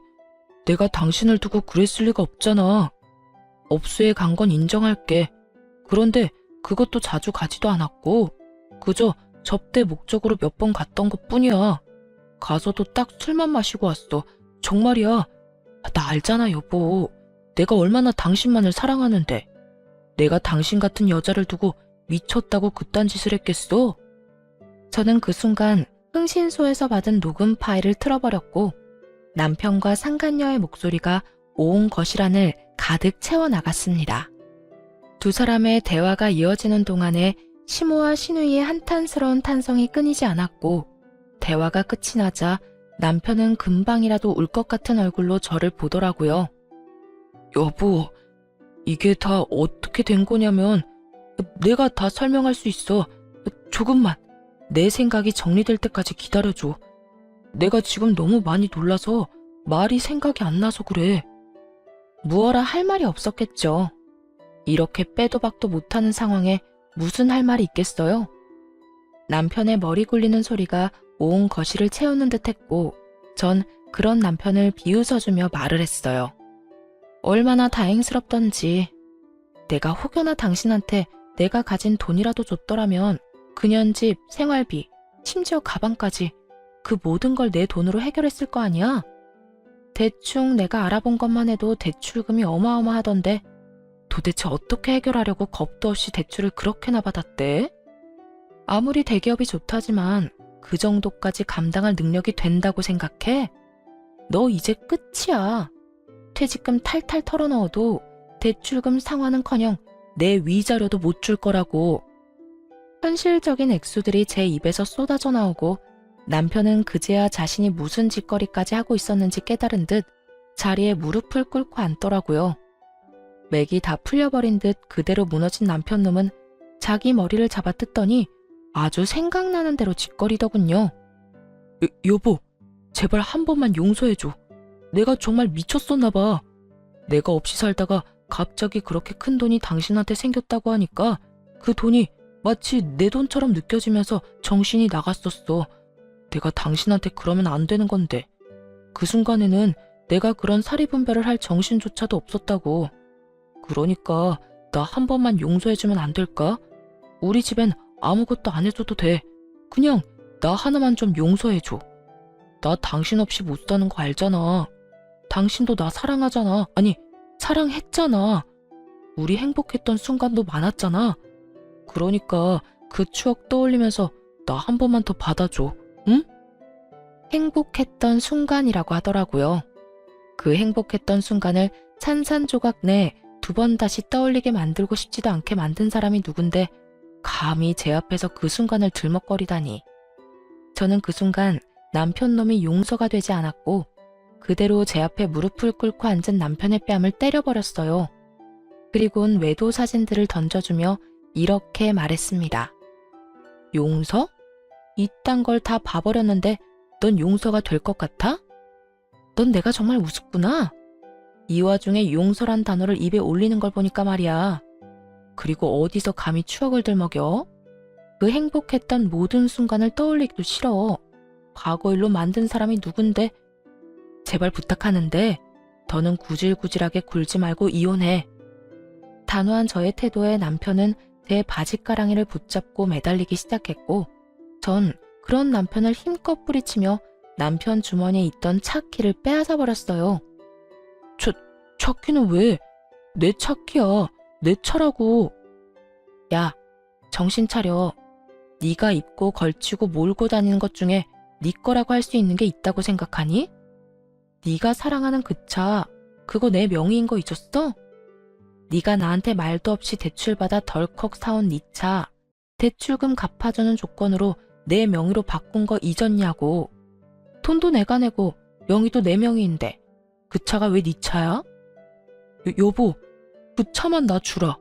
내가 당신을 두고 그랬을 리가 없잖아. 업소에 간 건 인정할게. 그런데 그것도 자주 가지도 않았고 그저 접대 목적으로 몇 번 갔던 것뿐이야. 가서도 딱 술만 마시고 왔어. 정말이야. 나 알잖아 여보. 내가 얼마나 당신만을 사랑하는데. 내가 당신 같은 여자를 두고 미쳤다고 그딴 짓을 했겠어? 저는 그 순간 흥신소에서 받은 녹음 파일을 틀어버렸고 남편과 상간녀의 목소리가 온 거실 안을 가득 채워나갔습니다. 두 사람의 대화가 이어지는 동안에 시모와 시누이의 한탄스러운 탄성이 끊이지 않았고 대화가 끝이 나자 남편은 금방이라도 울 것 같은 얼굴로 저를 보더라고요. 여보, 이게 다 어떻게 된 거냐면 내가 다 설명할 수 있어. 조금만 내 생각이 정리될 때까지 기다려줘. 내가 지금 너무 많이 놀라서 말이 생각이 안 나서 그래. 무어라 할 말이 없었겠죠. 이렇게 빼도 박도 못하는 상황에 무슨 할 말이 있겠어요? 남편의 머리 굴리는 소리가 온 거실을 채우는 듯 했고 전 그런 남편을 비웃어주며 말을 했어요. 얼마나 다행스럽던지. 내가 혹여나 당신한테 내가 가진 돈이라도 줬더라면 그년 집, 생활비, 심지어 가방까지 그 모든 걸 내 돈으로 해결했을 거 아니야? 대충 내가 알아본 것만 해도 대출금이 어마어마하던데 도대체 어떻게 해결하려고 겁도 없이 대출을 그렇게나 받았대? 아무리 대기업이 좋다지만 그 정도까지 감당할 능력이 된다고 생각해? 너 이제 끝이야. 퇴직금 탈탈 털어넣어도 대출금 상환은커녕 내 위자료도 못 줄 거라고. 현실적인 액수들이 제 입에서 쏟아져 나오고 남편은 그제야 자신이 무슨 짓거리까지 하고 있었는지 깨달은 듯 자리에 무릎을 꿇고 앉더라고요. 맥이 다 풀려버린 듯 그대로 무너진 남편 놈은 자기 머리를 잡아 뜯더니 아주 생각나는 대로 짓거리더군요. 여보, 제발 한 번만 용서해줘. 내가 정말 미쳤었나 봐. 내가 없이 살다가 갑자기 그렇게 큰 돈이 당신한테 생겼다고 하니까 그 돈이 마치 내 돈처럼 느껴지면서 정신이 나갔었어. 내가 당신한테 그러면 안 되는 건데. 그 순간에는 내가 그런 사리분별을 할 정신조차도 없었다고. 그러니까 나 한 번만 용서해주면 안 될까? 우리 집엔 아무것도 안 해줘도 돼. 그냥 나 하나만 좀 용서해줘. 나 당신 없이 못 사는 거 알잖아. 당신도 나 사랑하잖아. 아니, 사랑했잖아. 우리 행복했던 순간도 많았잖아. 그러니까 그 추억 떠올리면서 나 한 번만 더 받아줘. 응? 행복했던 순간이라고 하더라고요. 그 행복했던 순간을 산산조각 내 두 번 다시 떠올리게 만들고 싶지도 않게 만든 사람이 누군데 감히 제 앞에서 그 순간을 들먹거리다니. 저는 그 순간 남편 놈이 용서가 되지 않았고 그대로 제 앞에 무릎을 꿇고 앉은 남편의 뺨을 때려버렸어요. 그리고는 외도 사진들을 던져주며 이렇게 말했습니다. 용서? 이딴 걸 다 봐버렸는데 넌 용서가 될 것 같아? 넌 내가 정말 우습구나. 이 와중에 용서란 단어를 입에 올리는 걸 보니까 말이야. 그리고 어디서 감히 추억을 들먹여? 그 행복했던 모든 순간을 떠올리기도 싫어. 과거 일로 만든 사람이 누군데? 제발 부탁하는데 더는 구질구질하게 굴지 말고 이혼해. 단호한 저의 태도에 남편은 제 바지가랑이를 붙잡고 매달리기 시작했고 전 그런 남편을 힘껏 뿌리치며 남편 주머니에 있던 차키를 빼앗아 버렸어요. 차키는 왜? 내 차키야. 내 차라고. 야, 정신 차려. 네가 입고 걸치고 몰고 다니는 것 중에 네 거라고 할 수 있는 게 있다고 생각하니? 네가 사랑하는 그 차, 그거 내 명의인 거 잊었어? 네가 나한테 말도 없이 대출받아 덜컥 사온 네 차, 대출금 갚아주는 조건으로 내 명의로 바꾼 거 잊었냐고. 돈도 내가 내고 명의도 내 명의인데 그 차가 왜 네 차야? 여보, 그 차만 나 주라.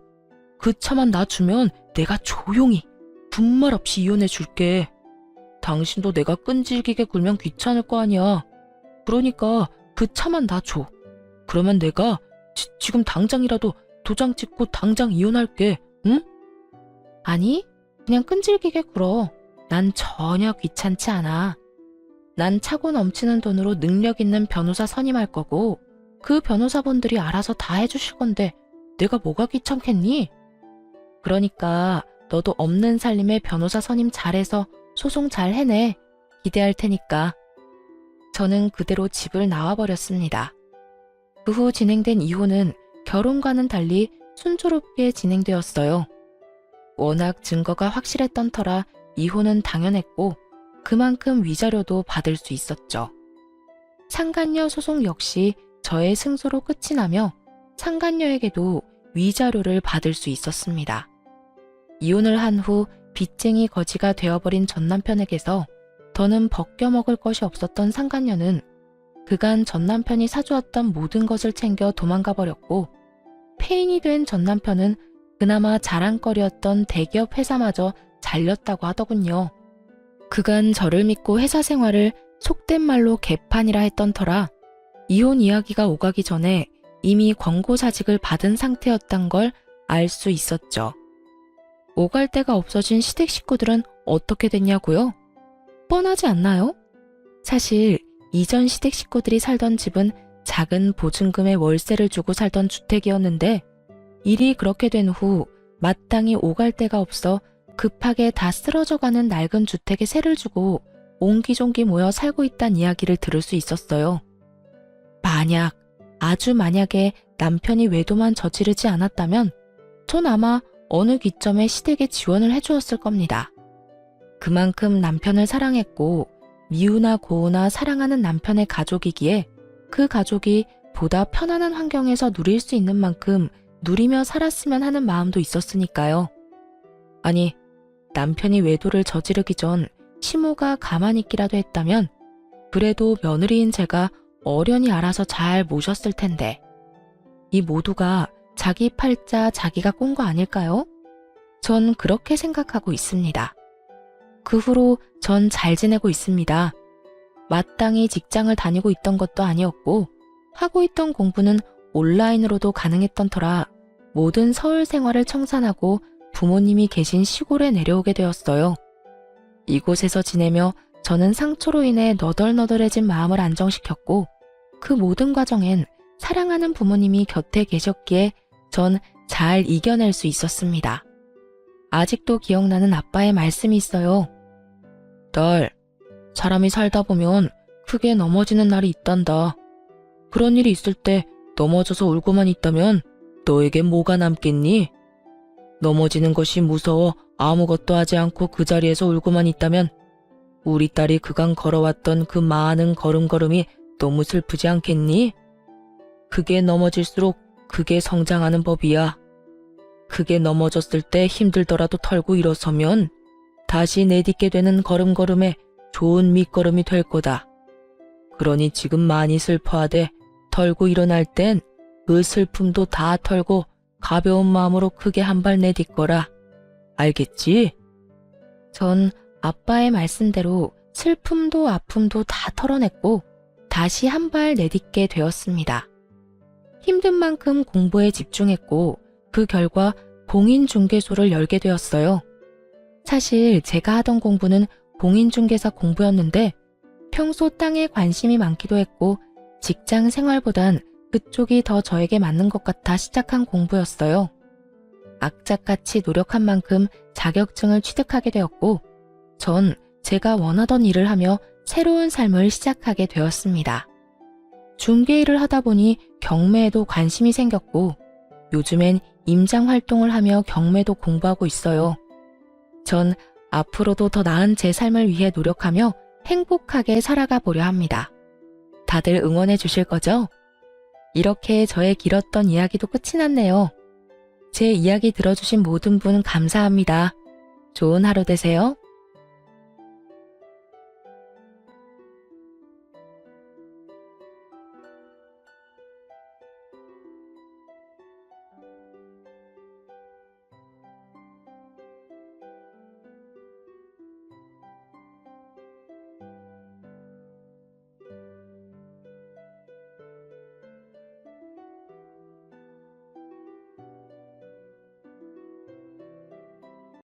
그 차만 나 주면 내가 조용히 분말 없이 이혼해 줄게. 당신도 내가 끈질기게 굴면 귀찮을 거 아니야. 그러니까 그 차만 나 줘. 그러면 내가 지금 당장이라도 도장 찍고 당장 이혼할게. 응? 아니, 그냥 끈질기게 굴어. 난 전혀 귀찮지 않아. 난 차고 넘치는 돈으로 능력 있는 변호사 선임할 거고 그 변호사분들이 알아서 다 해주실 건데 내가 뭐가 귀찮겠니? 그러니까 너도 없는 살림에 변호사 선임 잘해서 소송 잘 해내. 기대할 테니까. 저는 그대로 집을 나와버렸습니다. 그 후 진행된 이혼은 결혼과는 달리 순조롭게 진행되었어요. 워낙 증거가 확실했던 터라 이혼은 당연했고 그만큼 위자료도 받을 수 있었죠. 상간녀 소송 역시 저의 승소로 끝이 나며 상간녀에게도 위자료를 받을 수 있었습니다. 이혼을 한 후 빚쟁이 거지가 되어버린 전 남편에게서 더는 벗겨먹을 것이 없었던 상간녀는 그간 전 남편이 사주었던 모든 것을 챙겨 도망가 버렸고 폐인이 된 전 남편은 그나마 자랑거리였던 대기업 회사마저 잘렸다고 하더군요. 그간 저를 믿고 회사 생활을 속된 말로 개판이라 했던 터라 이혼 이야기가 오가기 전에 이미 권고사직을 받은 상태였단 걸 알 수 있었죠. 오갈 데가 없어진 시댁 식구들은 어떻게 됐냐고요? 뻔하지 않나요? 사실 이전 시댁 식구들이 살던 집은 작은 보증금의 월세를 주고 살던 주택이었는데 일이 그렇게 된 후 마땅히 오갈 데가 없어 급하게 다 쓰러져가는 낡은 주택에 세를 주고 옹기종기 모여 살고 있다는 이야기를 들을 수 있었어요. 만약 아주 만약에 남편이 외도만 저지르지 않았다면 전 아마 어느 기점에 시댁에 지원을 해주었을 겁니다. 그만큼 남편을 사랑했고 미우나 고우나 사랑하는 남편의 가족이기에 그 가족이 보다 편안한 환경에서 누릴 수 있는 만큼 누리며 살았으면 하는 마음도 있었으니까요. 아니, 남편이 외도를 저지르기 전 시모가 가만히 있기라도 했다면 그래도 며느리인 제가 어련히 알아서 잘 모셨을 텐데 이 모두가 자기 팔자 자기가 꼰 거 아닐까요? 전 그렇게 생각하고 있습니다. 그 후로 전 잘 지내고 있습니다. 마땅히 직장을 다니고 있던 것도 아니었고 하고 있던 공부는 온라인으로도 가능했던 터라 모든 서울 생활을 청산하고 부모님이 계신 시골에 내려오게 되었어요. 이곳에서 지내며 저는 상처로 인해 너덜너덜해진 마음을 안정시켰고 그 모든 과정엔 사랑하는 부모님이 곁에 계셨기에 전 잘 이겨낼 수 있었습니다. 아직도 기억나는 아빠의 말씀이 있어요. 딸, 사람이 살다 보면 크게 넘어지는 날이 있단다. 그런 일이 있을 때 넘어져서 울고만 있다면 너에게 뭐가 남겠니? 넘어지는 것이 무서워 아무것도 하지 않고 그 자리에서 울고만 있다면 우리 딸이 그간 걸어왔던 그 많은 걸음걸음이 너무 슬프지 않겠니? 그게 넘어질수록 그게 성장하는 법이야. 그게 넘어졌을 때 힘들더라도 털고 일어서면 다시 내딛게 되는 걸음걸음에 좋은 밑거름이 될 거다. 그러니 지금 많이 슬퍼하되 털고 일어날 땐 그 슬픔도 다 털고 가벼운 마음으로 크게 한 발 내딛거라. 알겠지? 전 아빠의 말씀대로 슬픔도 아픔도 다 털어냈고 다시 한 발 내딛게 되었습니다. 힘든 만큼 공부에 집중했고 그 결과 공인중개소를 열게 되었어요. 사실 제가 하던 공부는 공인중개사 공부였는데 평소 땅에 관심이 많기도 했고 직장 생활보단 그쪽이 더 저에게 맞는 것 같아 시작한 공부였어요. 악착같이 노력한 만큼 자격증을 취득하게 되었고 전 제가 원하던 일을 하며 새로운 삶을 시작하게 되었습니다. 중개 일을 하다 보니 경매에도 관심이 생겼고 요즘엔 임장 활동을 하며 경매도 공부하고 있어요. 전 앞으로도 더 나은 제 삶을 위해 노력하며 행복하게 살아가 보려 합니다. 다들 응원해 주실 거죠? 이렇게 저의 길었던 이야기도 끝이 났네요. 제 이야기 들어주신 모든 분 감사합니다. 좋은 하루 되세요.